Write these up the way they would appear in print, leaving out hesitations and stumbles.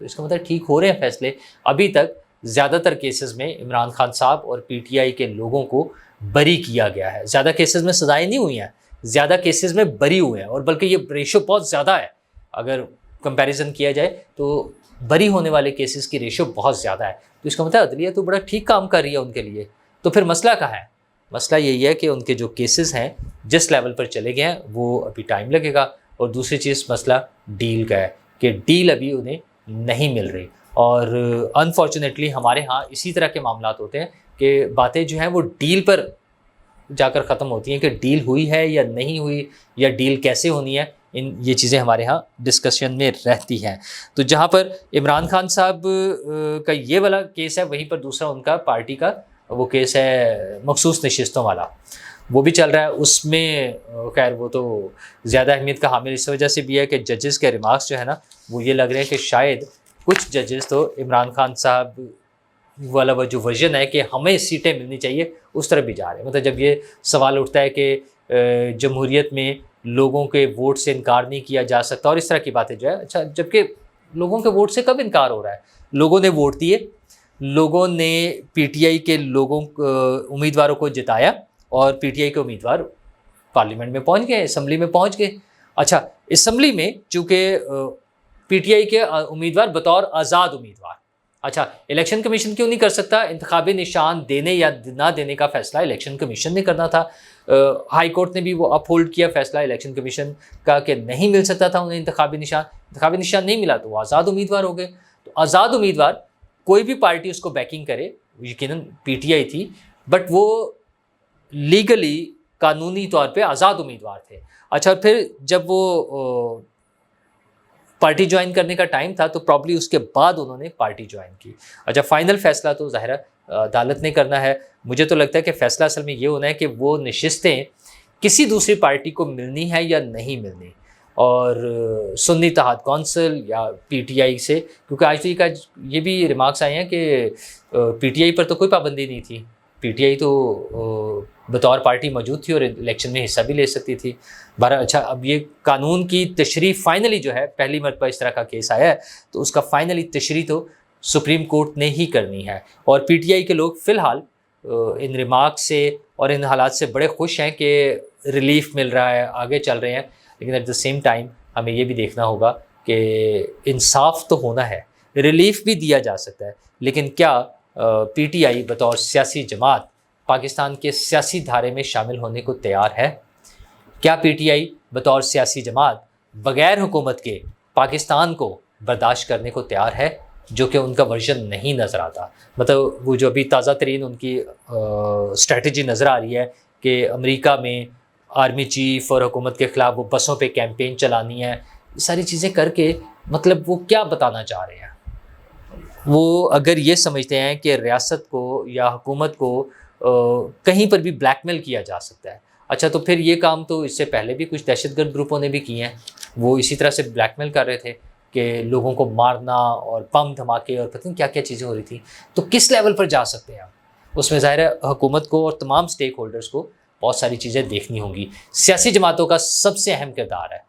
تو اس کا مطلب ٹھیک ہو رہے ہیں فیصلے. ابھی تک زیادہ تر کیسز میں عمران خان صاحب اور پی ٹی آئی کے لوگوں کو بری کیا گیا ہے. زیادہ کیسز میں سزائیں نہیں ہوئی ہیں, زیادہ کیسز میں بری ہوئے ہیں, اور بلکہ یہ ریشو بہت زیادہ ہے. اگر کمپیریزن کیا جائے تو بری ہونے والے کیسز کی ریشو بہت زیادہ ہے. تو اس کا مطلب عدلیہ تو بڑا ٹھیک کام کر رہی ہے ان کے لیے. تو پھر مسئلہ کہاں ہے؟ مسئلہ یہی ہے کہ ان کے جو کیسز ہیں جس لیول پر چلے گئے ہیں وہ ابھی ٹائم لگے گا. اور دوسری چیز مسئلہ ڈیل کا ہے کہ ڈیل ابھی انہیں نہیں مل رہی. اور انفارچونیٹلی ہمارے ہاں اسی طرح کے معاملات ہوتے ہیں کہ باتیں جو ہیں وہ ڈیل پر جا کر ختم ہوتی ہیں کہ ڈیل ہوئی ہے یا نہیں ہوئی, یا ڈیل کیسے ہونی ہے. یہ چیزیں ہمارے ہاں ڈسکشن میں رہتی ہیں. تو جہاں پر عمران خان صاحب کا یہ والا کیس ہے, وہیں پر دوسرا ان کا پارٹی کا وہ کیس ہے مخصوص نشستوں والا, وہ بھی چل رہا ہے. اس میں خیر وہ تو زیادہ اہمیت کا حامل اس وجہ سے بھی ہے کہ ججز کے ریمارکس جو ہے نا وہ یہ لگ رہے ہیں کہ شاید کچھ ججز تو عمران خان صاحب والا وہ جو ورژن ہے کہ ہمیں سیٹیں ملنی چاہیے اس طرف بھی جا رہے ہیں. مطلب جب یہ سوال اٹھتا ہے کہ جمہوریت میں لوگوں کے ووٹ سے انکار نہیں کیا جا سکتا اور اس طرح کی باتیں جو ہے, اچھا جبکہ لوگوں کے ووٹ سے کب انکار ہو رہا ہے؟ لوگوں نے ووٹ دیے, لوگوں نے پی ٹی آئی کے امیدواروں کو جتایا, اور پی ٹی آئی کے امیدوار پارلیمنٹ میں پہنچ گئے, اسمبلی میں پہنچ گئے. اچھا اسمبلی میں چونکہ پی ٹی آئی کے امیدوار بطور آزاد امیدوار, اچھا الیکشن کمیشن کیوں نہیں کر سکتا؟ انتخابی نشان دینے یا نہ دینے کا فیصلہ الیکشن کمیشن نے کرنا تھا. ہائی کورٹ نے بھی وہ اپ ہولڈ کیا فیصلہ الیکشن کمیشن کا کہ نہیں مل سکتا تھا انہیں انتخابی نشان نہیں ملا تو وہ آزاد امیدوار ہو گئے. تو آزاد امیدوار کوئی بھی پارٹی اس کو بیکنگ کرے, یقیناً پی ٹی آئی تھی, بٹ وہ لیگلی قانونی طور پہ آزاد امیدوار تھے. اچھا پھر جب وہ پارٹی جوائن کرنے کا ٹائم تھا تو پرابلی اس کے بعد انہوں نے پارٹی جوائن کی. اچھا فائنل فیصلہ تو ظاہر ہے عدالت نے کرنا ہے. مجھے تو لگتا ہے کہ فیصلہ اصل میں یہ ہونا ہے کہ وہ نشستیں کسی دوسری پارٹی کو ملنی ہے یا نہیں ملنی, اور سنی اتحاد کونسل یا پی ٹی آئی سے, کیونکہ آج تو یہ بھی ریمارکس آئے ہیں کہ پی ٹی آئی پر تو کوئی پابندی نہیں تھی, پی ٹی آئی تو بطور پارٹی موجود تھی اور الیکشن میں حصہ بھی لے سکتی تھی. بہرحال اچھا اب یہ قانون کی تشریح فائنلی جو ہے, پہلی مرتبہ اس طرح کا کیس آیا ہے تو اس کا فائنلی تشریح تو سپریم کورٹ نے ہی کرنی ہے. اور پی ٹی آئی کے لوگ فی الحال ان ریمارک سے اور ان حالات سے بڑے خوش ہیں کہ ریلیف مل رہا ہے, آگے چل رہے ہیں. لیکن ایٹ دا سیم ٹائم ہمیں یہ بھی دیکھنا ہوگا کہ انصاف تو ہونا ہے, ریلیف بھی دیا جا سکتا ہے, لیکن کیا پی ٹی آئی بطور سیاسی جماعت پاکستان کے سیاسی دھارے میں شامل ہونے کو تیار ہے؟ کیا پی ٹی آئی بطور سیاسی جماعت بغیر حکومت کے پاکستان کو برداشت کرنے کو تیار ہے؟ جو کہ ان کا ورژن نہیں نظر آتا. مطلب وہ جو ابھی تازہ ترین ان کی اسٹریٹجی نظر آ رہی ہے کہ امریکہ میں آرمی چیف اور حکومت کے خلاف وہ بسوں پہ کیمپین چلانی ہے, یہ ساری چیزیں کر کے مطلب وہ کیا بتانا چاہ رہے ہیں؟ وہ اگر یہ سمجھتے ہیں کہ ریاست کو یا حکومت کو کہیں پر بھی بلیک میل کیا جا سکتا ہے, اچھا تو پھر یہ کام تو اس سے پہلے بھی کچھ دہشت گرد گروپوں نے بھی کیے ہیں. وہ اسی طرح سے بلیک میل کر رہے تھے کہ لوگوں کو مارنا اور بم دھماکے اور پتہ نہیں کیا کیا چیزیں ہو رہی تھیں. تو کس لیول پر جا سکتے ہیں ہم؟ اس میں ظاہر ہے حکومت کو اور تمام اسٹیک ہولڈرز کو بہت ساری چیزیں دیکھنی ہوں گی. سیاسی جماعتوں کا سب سے اہم کردار ہے.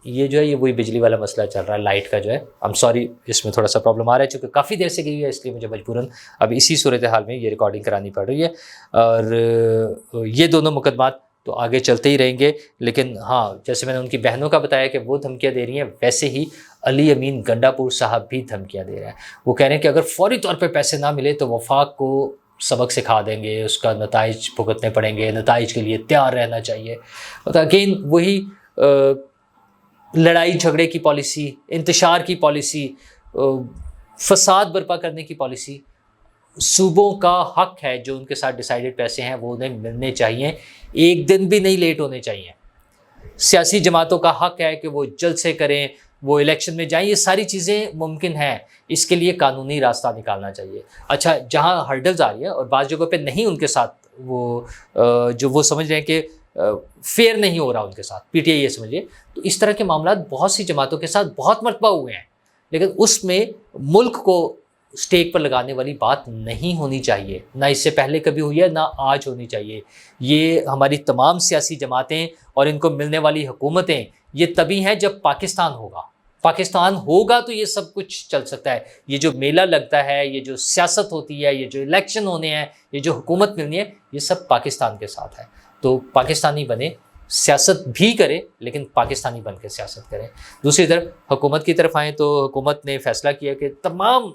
یہ جو ہے یہ وہی بجلی والا مسئلہ چل رہا ہے, لائٹ کا جو ہے, سوری اس میں تھوڑا سا پرابلم آ رہا ہے چونکہ کافی دیر سے گئی ہے, اس لیے مجھے مجبوراً اب اسی صورتحال میں یہ ریکارڈنگ کرانی پڑ رہی ہے. اور یہ دونوں مقدمات تو آگے چلتے ہی رہیں گے. لیکن ہاں جیسے میں نے ان کی بہنوں کا بتایا کہ وہ دھمکیاں دے رہی ہیں, ویسے ہی علی امین گنڈا پور صاحب بھی دھمکیاں دے رہے ہیں. وہ کہہ رہے ہیں کہ اگر فوری طور پہ پیسے نہ ملے تو وفاق کو سبق سکھا دیں گے, اس کا نتائج بھگتنے پڑیں گے, نتائج کے لیے تیار رہنا چاہیے. اگین وہی لڑائی جھگڑے کی پالیسی, انتشار کی پالیسی, فساد برپا کرنے کی پالیسی. صوبوں کا حق ہے جو ان کے ساتھ ڈیسائیڈڈ پیسے ہیں وہ انہیں ملنے چاہیے, ایک دن بھی نہیں لیٹ ہونے چاہیے. سیاسی جماعتوں کا حق ہے کہ وہ جلد سے کریں, وہ الیکشن میں جائیں. یہ ساری چیزیں ممکن ہیں, اس کے لیے قانونی راستہ نکالنا چاہیے. اچھا جہاں ہرڈلز آ رہی ہیں اور بعض جگہوں پہ نہیں ان کے ساتھ وہ جو وہ سمجھ رہے ہیں کہ فیئر نہیں ہو رہا ان کے ساتھ, پی ٹی آئی یہ سمجھیے, تو اس طرح کے معاملات بہت سی جماعتوں کے ساتھ بہت مرتبہ ہوئے ہیں. لیکن اس میں ملک کو اسٹیک پر لگانے والی بات نہیں ہونی چاہیے, نہ اس سے پہلے کبھی ہوئی ہے نہ آج ہونی چاہیے. یہ ہماری تمام سیاسی جماعتیں اور ان کو ملنے والی حکومتیں یہ تبھی ہیں جب پاکستان ہوگا. پاکستان ہوگا تو یہ سب کچھ چل سکتا ہے. یہ جو میلہ لگتا ہے، یہ جو سیاست ہوتی ہے، یہ جو الیکشن ہونے ہیں، یہ جو حکومت ملنی ہے، یہ سب پاکستان کے ساتھ ہے. تو پاکستانی بنے، سیاست بھی کرے لیکن پاکستانی بن کے سیاست کریں. دوسری طرف حکومت کی طرف آئیں تو حکومت نے فیصلہ کیا کہ تمام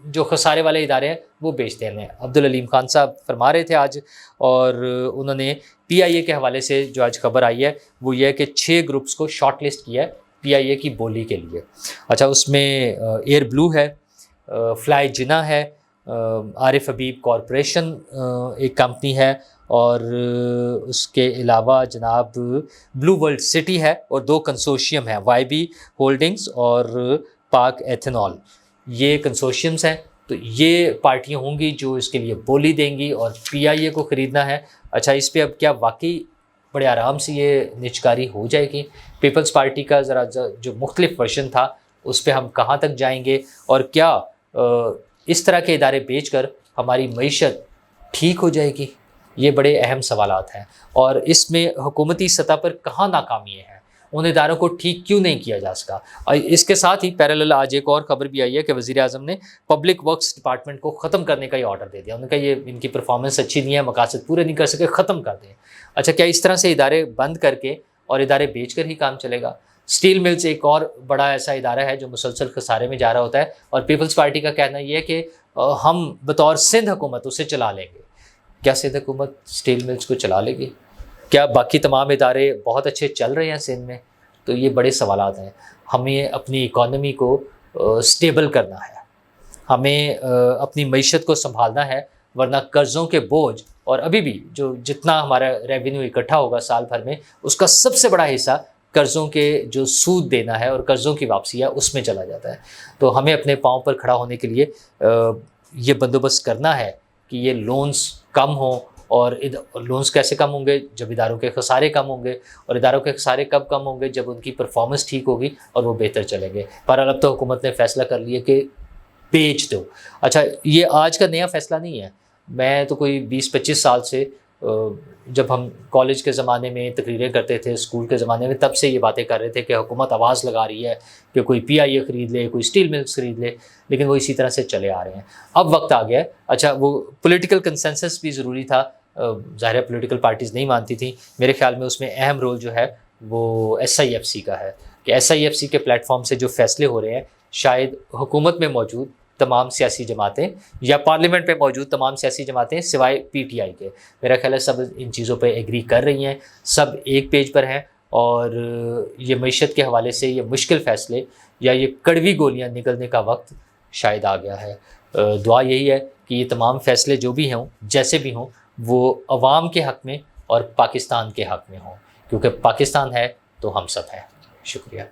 جو خسارے والے ادارے ہیں وہ بیچ دینے ہیں. عبدالعلیم خان صاحب فرما رہے تھے آج، اور انہوں نے پی آئی اے کے حوالے سے جو آج خبر آئی ہے وہ یہ ہے کہ 6 گروپس کو شارٹ لسٹ کیا ہے پی آئی اے کی بولی کے لیے. اچھا، اس میں ایئر بلو ہے، فلائی جنا ہے، عارف حبیب کارپوریشن ایک کمپنی ہے، اور اس کے علاوہ جناب بلو ورلڈ سٹی ہے، اور 2 کنسورشیم ہیں، وائی بی ہولڈنگز اور پاک ایتھنال. یہ کنسورشیمز ہیں. تو یہ پارٹیاں ہوں گی جو اس کے لیے بولی دیں گی اور پی آئی اے کو خریدنا ہے. اچھا، اس پہ اب کیا واقعی بڑے آرام سے یہ نجکاری ہو جائے گی؟ پیپلز پارٹی کا ذرا جو مختلف ورژن تھا اس پہ ہم کہاں تک جائیں گے، اور کیا اس طرح کے ادارے بیچ کر ہماری معیشت ٹھیک ہو جائے گی؟ یہ بڑے اہم سوالات ہیں، اور اس میں حکومتی سطح پر کہاں ناکامیاں ہیں، ان اداروں کو ٹھیک کیوں نہیں کیا جا سکا. اس کے ساتھ ہی پیرالل آج ایک اور خبر بھی آئی ہے کہ وزیر اعظم نے پبلک ورکس ڈپارٹمنٹ کو ختم کرنے کا یہ آرڈر دے دیا. انہوں نے کہا یہ ان کی پرفارمنس اچھی نہیں ہے، مقاصد پورے نہیں کر سکے، ختم کر دیں. اچھا، کیا اس طرح سے ادارے بند کر کے اور ادارے بیچ کر ہی کام چلے گا؟ اسٹیل ملز ایک اور بڑا ایسا ادارہ ہے جو مسلسل خسارے میں جا رہا ہوتا ہے، اور پیپلز پارٹی کا کہنا یہ ہے کہ ہم بطور سندھ حکومت اسے چلا لیں گے. کیا سندھ حکومت اسٹیل ملز کو چلا لے گی؟ کیا باقی تمام ادارے بہت اچھے چل رہے ہیں سندھ میں؟ تو یہ بڑے سوالات ہیں. ہمیں اپنی اکانومی کو سٹیبل کرنا ہے، ہمیں اپنی معیشت کو سنبھالنا ہے، ورنہ قرضوں کے بوجھ، اور ابھی بھی جتنا ہمارا ریونیو اکٹھا ہوگا سال بھر میں، اس کا سب سے بڑا حصہ قرضوں کے جو سود دینا ہے اور قرضوں کی واپسی ہے اس میں چلا جاتا ہے. تو ہمیں اپنے پاؤں پر کھڑا ہونے کے لیے یہ بندوبست کرنا ہے کہ یہ لونز کم ہوں. اور لونز کیسے کم ہوں گے؟ جب اداروں کے خسارے کم ہوں گے، اور اداروں کے خسارے کب کم ہوں گے؟ جب ان کی پرفارمنس ٹھیک ہوگی اور وہ بہتر چلیں گے. بہرحال اب تو حکومت نے فیصلہ کر لیا کہ بیچ دو. اچھا، یہ آج کا نیا فیصلہ نہیں ہے. میں تو کوئی 20-25 سال سے، جب ہم کالج کے زمانے میں تقریریں کرتے تھے، اسکول کے زمانے میں، تب سے یہ باتیں کر رہے تھے کہ حکومت آواز لگا رہی ہے کہ کوئی پی آئی اے خرید لے، کوئی اسٹیل ملز خرید لے، لیکن وہ اسی طرح سے چلے آ رہے ہیں. اب وقت آ گیا ہے. اچھا، وہ پولیٹیکل کنسنسس بھی ضروری تھا. ظاہر ہے پولیٹیکل پارٹیز نہیں مانتی تھیں. میرے خیال میں اس میں اہم رول جو ہے وہ ایس آئی ایف سی کا ہے، کہ ایس آئی ایف سی کے پلیٹ فارم سے جو فیصلے ہو رہے ہیں، شاید حکومت میں موجود تمام سیاسی جماعتیں یا پارلیمنٹ میں موجود تمام سیاسی جماعتیں سوائے پی ٹی آئی کے، میرا خیال ہے سب ان چیزوں پہ ایگری کر رہی ہیں، سب ایک پیج پر ہیں. اور یہ معیشت کے حوالے سے یہ مشکل فیصلے یا یہ کڑوی گولیاں نکلنے کا وقت شاید آ گیا ہے. دعا یہی ہے کہ یہ تمام فیصلے جو بھی ہوں، جیسے بھی ہوں، وہ عوام کے حق میں اور پاکستان کے حق میں ہوں، کیونکہ پاکستان ہے تو ہم سب ہیں. شکریہ.